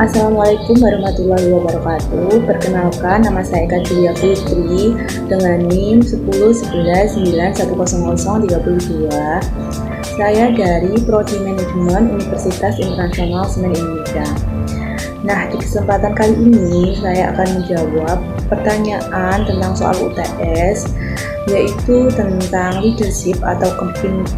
Assalamualaikum warahmatullahi wabarakatuh. Perkenalkan, nama saya Eka Julia Putri dengan NIM 1011910032. Saya dari Prodi Manajemen Universitas Internasional Semen Indonesia. Nah, di kesempatan kali ini saya akan menjawab pertanyaan tentang soal UTS, yaitu tentang leadership atau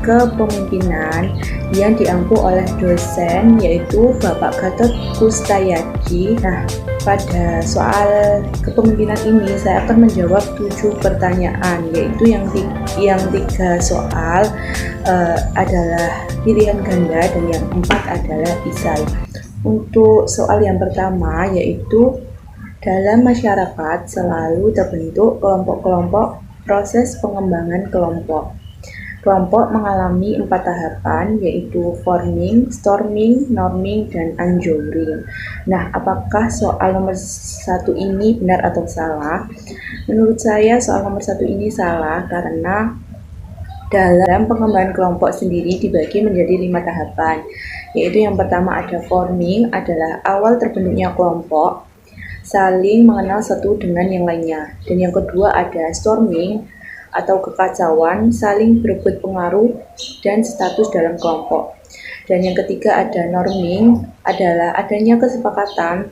kepemimpinan yang diampu oleh dosen, yaitu Bapak Gatot Kustayadi. Nah, pada soal kepemimpinan ini saya akan menjawab 7 pertanyaan, yaitu yang 3 soal adalah pilihan ganda dan yang 4 adalah isai. Untuk soal yang pertama, yaitu dalam masyarakat selalu terbentuk kelompok-kelompok proses pengembangan kelompok. Kelompok mengalami 4 tahapan, yaitu forming, storming, norming, dan unjouring. Nah, apakah soal nomor 1 ini benar atau salah? Menurut saya soal nomor 1 ini salah karena dalam pengembangan kelompok sendiri dibagi menjadi 5 tahapan, yaitu yang pertama ada forming, adalah awal terbentuknya kelompok, saling mengenal satu dengan yang lainnya. Dan yang kedua ada storming atau kekacauan, saling berebut pengaruh dan status dalam kelompok. Dan yang ketiga ada norming, adalah adanya kesepakatan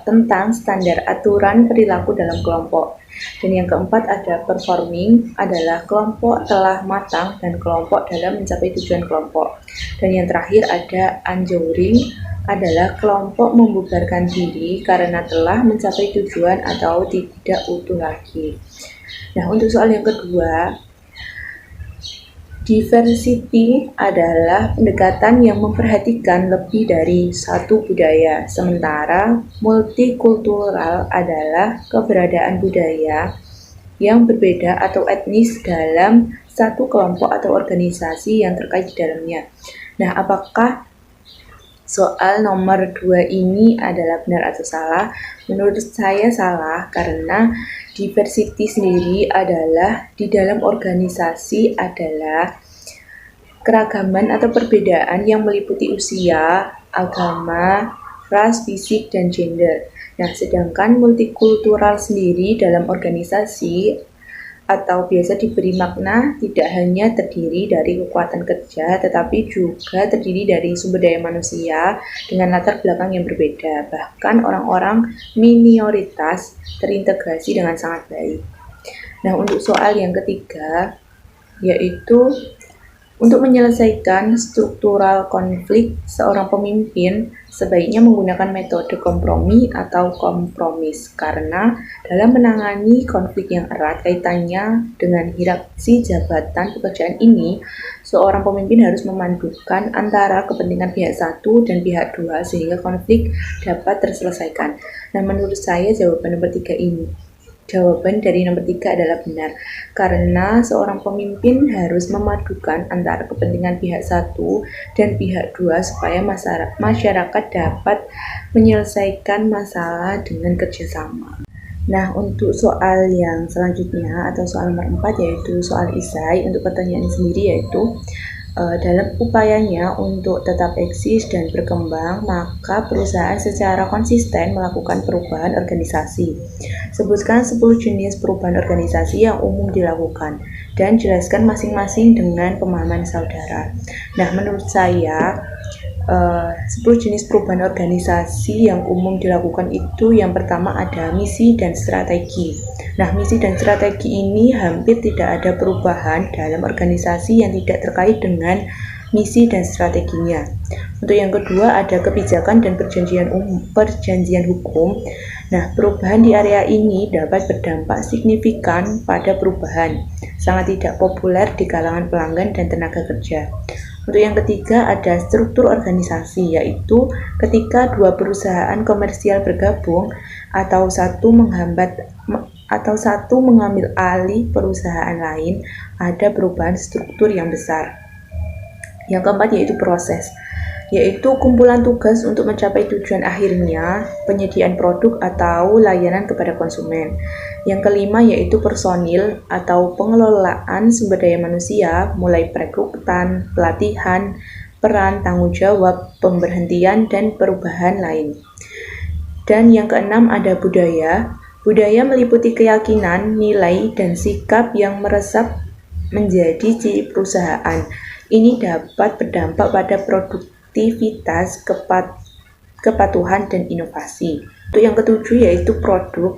tentang standar aturan perilaku dalam kelompok. Dan yang keempat ada performing, adalah kelompok telah matang dan kelompok dalam mencapai tujuan kelompok. Dan yang terakhir ada unjouring, adalah kelompok membubarkan diri karena telah mencapai tujuan atau tidak utuh lagi. Nah, untuk soal yang kedua, diversity adalah pendekatan yang memperhatikan lebih dari satu budaya, sementara multikultural adalah keberadaan budaya yang berbeda atau etnis dalam satu kelompok atau organisasi yang terkait di dalamnya. Nah, apakah soal nomor 2 ini adalah benar atau salah? Menurut saya salah karena diversity sendiri adalah di dalam organisasi adalah keragaman atau perbedaan yang meliputi usia, agama, ras, fisik, dan gender. Nah, sedangkan multikultural sendiri dalam organisasi atau biasa diberi makna tidak hanya terdiri dari kekuatan kerja, tetapi juga terdiri dari sumber daya manusia dengan latar belakang yang berbeda. Bahkan orang-orang minoritas terintegrasi dengan sangat baik. Nah, untuk soal yang ketiga, yaitu untuk menyelesaikan struktural konflik, seorang pemimpin sebaiknya menggunakan metode kompromi atau kompromis karena dalam menangani konflik yang erat kaitannya dengan hierarki jabatan pekerjaan ini, seorang pemimpin harus memadukan antara kepentingan pihak satu dan pihak dua sehingga konflik dapat terselesaikan. Nah, menurut saya jawaban dari nomor 3 adalah benar, karena seorang pemimpin harus memadukan antara kepentingan pihak satu dan pihak dua supaya masyarakat dapat menyelesaikan masalah dengan kerjasama. Nah, untuk soal yang selanjutnya atau soal nomor 4 yaitu soal isai, untuk pertanyaan ini sendiri yaitu dalam upayanya untuk tetap eksis dan berkembang, maka perusahaan secara konsisten melakukan perubahan organisasi. Sebutkan 10 jenis perubahan organisasi yang umum dilakukan dan jelaskan masing-masing dengan pemahaman saudara. Nah, menurut saya 10 jenis perubahan organisasi yang umum dilakukan itu yang pertama ada misi dan strategi. Nah, misi dan strategi ini hampir tidak ada perubahan dalam organisasi yang tidak terkait dengan misi dan strateginya. Untuk yang kedua ada kebijakan dan perjanjian hukum. Nah, perubahan di area ini dapat berdampak signifikan pada perubahan, sangat tidak populer di kalangan pelanggan dan tenaga kerja. Untuk yang ketiga ada struktur organisasi, yaitu ketika dua perusahaan komersial bergabung atau satu mengambil alih perusahaan lain, ada perubahan struktur yang besar. Yang keempat yaitu proses, yaitu kumpulan tugas untuk mencapai tujuan akhirnya, penyediaan produk atau layanan kepada konsumen. Yang kelima yaitu personil atau pengelolaan sumber daya manusia, mulai perekrutan, pelatihan, peran, tanggung jawab, pemberhentian, dan perubahan lain. Dan yang keenam ada budaya. Budaya meliputi keyakinan, nilai, dan sikap yang meresap menjadi ciri perusahaan. Ini dapat berdampak pada produktivitas, kepatuhan, dan inovasi. Untuk yang ketujuh yaitu produk.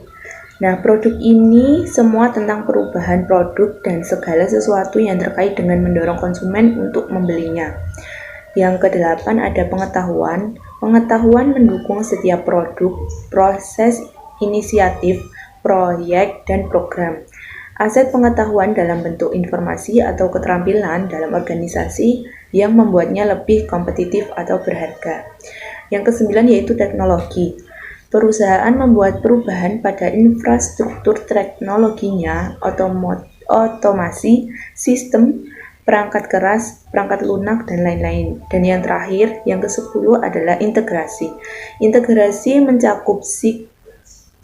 Nah, produk ini semua tentang perubahan produk dan segala sesuatu yang terkait dengan mendorong konsumen untuk membelinya. Yang kedelapan ada pengetahuan. Pengetahuan mendukung setiap produk, proses, inisiatif, proyek, dan program. Aset pengetahuan dalam bentuk informasi atau keterampilan dalam organisasi yang membuatnya lebih kompetitif atau berharga. Yang kesembilan yaitu teknologi. Perusahaan membuat perubahan pada infrastruktur teknologinya, otomasi, sistem, perangkat keras, perangkat lunak, dan lain-lain. Dan yang terakhir, yang ke-10 adalah integrasi. Integrasi mencakup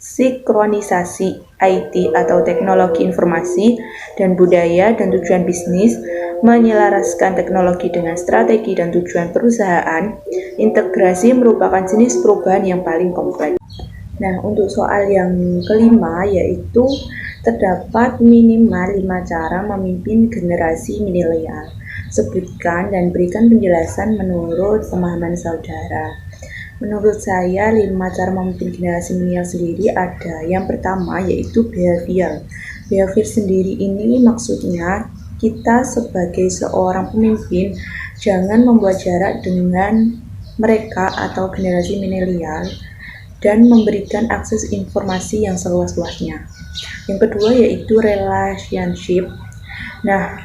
sinkronisasi IT atau teknologi informasi dan budaya dan tujuan bisnis, menyelaraskan teknologi dengan strategi dan tujuan perusahaan. Integrasi merupakan jenis perubahan yang paling kompleks. Nah, untuk soal yang kelima yaitu terdapat minimal 5 cara memimpin generasi milenial. Sebutkan dan berikan penjelasan menurut pemahaman saudara. Menurut saya, 5 cara memimpin generasi milenial sendiri ada. Yang pertama yaitu behavior. Behavior sendiri ini maksudnya kita sebagai seorang pemimpin jangan membuat jarak dengan mereka atau generasi milenial dan memberikan akses informasi yang seluas-luasnya. Yang kedua yaitu relationship. Nah,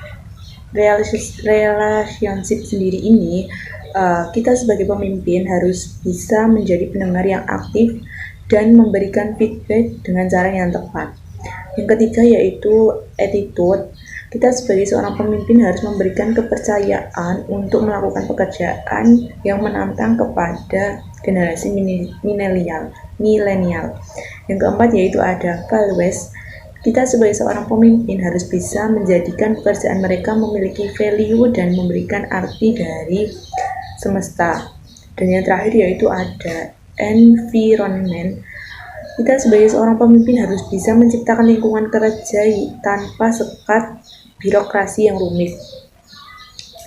relationship sendiri ini kita sebagai pemimpin harus bisa menjadi pendengar yang aktif dan memberikan feedback dengan cara yang tepat. Yang ketiga yaitu attitude. Kita sebagai seorang pemimpin harus memberikan kepercayaan untuk melakukan pekerjaan yang menantang kepada generasi milenial. Yang keempat yaitu ada values. Kita sebagai seorang pemimpin harus bisa menjadikan pekerjaan mereka memiliki value dan memberikan arti dari semesta. Dan yang terakhir yaitu ada environment. Kita sebagai seorang pemimpin harus bisa menciptakan lingkungan kerja tanpa sekat birokrasi yang rumit.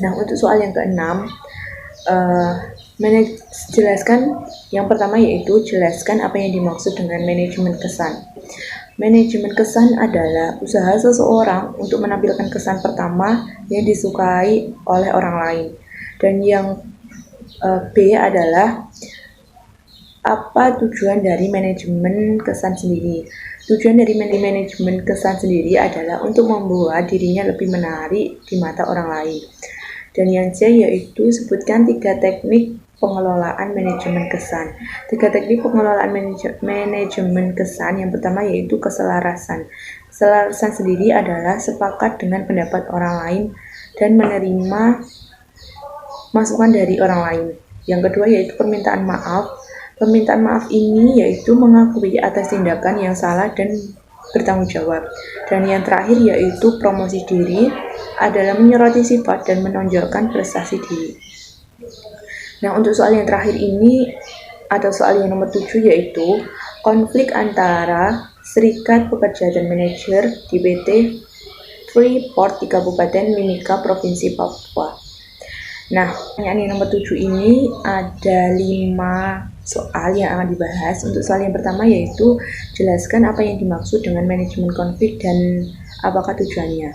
Nah, untuk soal yang keenam, jelaskan yang pertama yaitu jelaskan apa yang dimaksud dengan manajemen kesan. Manajemen kesan adalah usaha seseorang untuk menampilkan kesan pertama yang disukai oleh orang lain. Dan yang B adalah apa tujuan dari manajemen kesan sendiri. Tujuan dari manajemen kesan sendiri adalah untuk membuat dirinya lebih menarik di mata orang lain. Dan yang C yaitu sebutkan 3 teknik pengelolaan manajemen kesan. 3 teknik pengelolaan manajemen kesan yang pertama yaitu keselarasan. Keselarasan sendiri adalah sepakat dengan pendapat orang lain dan menerima masukan dari orang lain. Yang kedua yaitu permintaan maaf. Permintaan maaf ini yaitu mengakui atas tindakan yang salah dan bertanggung jawab. Dan yang terakhir yaitu promosi diri adalah menyoroti sifat dan menonjolkan prestasi diri. Nah, untuk soal yang terakhir ini atau soal yang nomor 7 yaitu konflik antara Serikat Pekerja dan Manajer di PT Freeport di Kabupaten Mimika, Provinsi Papua. Nah, pertanyaan yang nomor 7 ini ada 5 soal yang akan dibahas. Untuk soal yang pertama yaitu jelaskan apa yang dimaksud dengan manajemen konflik dan apakah tujuannya.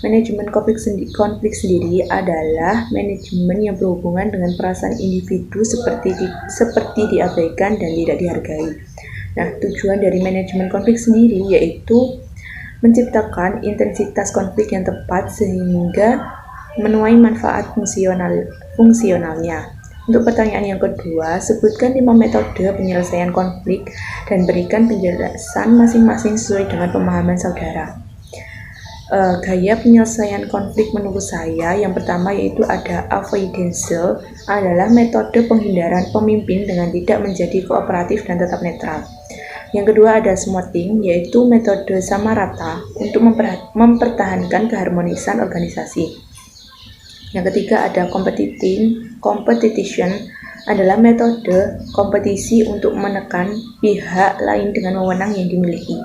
Manajemen konflik sendiri adalah manajemen yang berhubungan dengan perasaan individu seperti diabaikan dan tidak dihargai. Nah, tujuan dari manajemen konflik sendiri yaitu menciptakan intensitas konflik yang tepat sehingga menuai manfaat fungsionalnya. Untuk pertanyaan yang kedua, sebutkan 5 metode penyelesaian konflik dan berikan penjelasan masing-masing sesuai dengan pemahaman saudara. Gaya penyelesaian konflik menurut saya yang pertama yaitu ada avoidance, adalah metode penghindaran pemimpin dengan tidak menjadi kooperatif dan tetap netral. Yang kedua ada smoothing, yaitu metode sama rata untuk mempertahankan keharmonisan organisasi. Yang ketiga ada competition, adalah metode kompetisi untuk menekan pihak lain dengan wewenang yang dimiliki.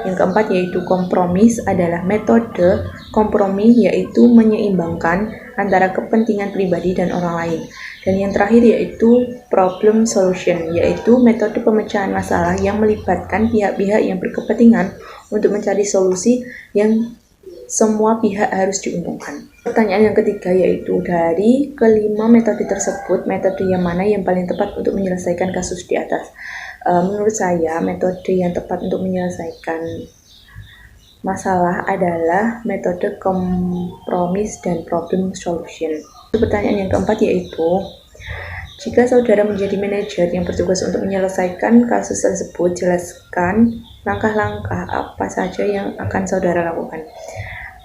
Yang keempat yaitu kompromis adalah metode kompromi, yaitu menyeimbangkan antara kepentingan pribadi dan orang lain. Dan yang terakhir yaitu problem solution, yaitu metode pemecahan masalah yang melibatkan pihak-pihak yang berkepentingan untuk mencari solusi yang semua pihak harus diuntungkan. Pertanyaan yang ketiga yaitu, dari kelima metode tersebut, metode yang mana yang paling tepat untuk menyelesaikan kasus di atas? Menurut saya, metode yang tepat untuk menyelesaikan masalah adalah metode kompromis dan problem solution. Pertanyaan yang keempat yaitu, jika saudara menjadi manajer yang bertugas untuk menyelesaikan kasus tersebut, jelaskan langkah-langkah apa saja yang akan saudara lakukan.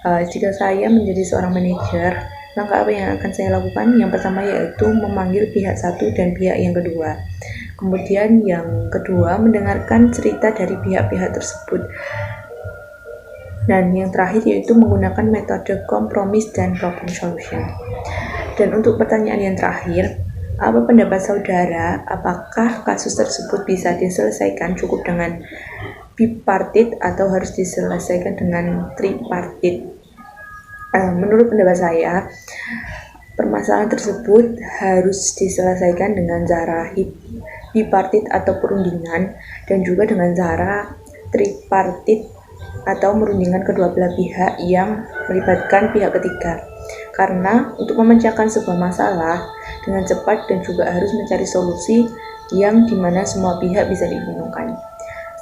Jika saya menjadi seorang manajer, langkah apa yang akan saya lakukan? Yang pertama yaitu memanggil pihak satu dan pihak yang kedua. Kemudian yang kedua, mendengarkan cerita dari pihak-pihak tersebut. Dan yang terakhir yaitu menggunakan metode kompromis dan problem solution. Dan untuk pertanyaan yang terakhir, apa pendapat saudara? Apakah kasus tersebut bisa diselesaikan cukup dengan bipartit atau harus diselesaikan dengan tripartit? Menurut pendapat saya, permasalahan tersebut harus diselesaikan dengan cara bipartit atau perundingan, dan juga dengan cara tripartit atau merundingkan kedua belah pihak yang melibatkan pihak ketiga. Karena untuk memecahkan sebuah masalah dengan cepat dan juga harus mencari solusi yang dimana semua pihak bisa diuntungkan.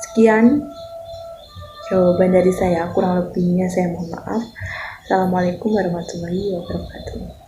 Sekian jawaban dari saya, kurang lebihnya saya mohon maaf. Assalamualaikum warahmatullahi wabarakatuh.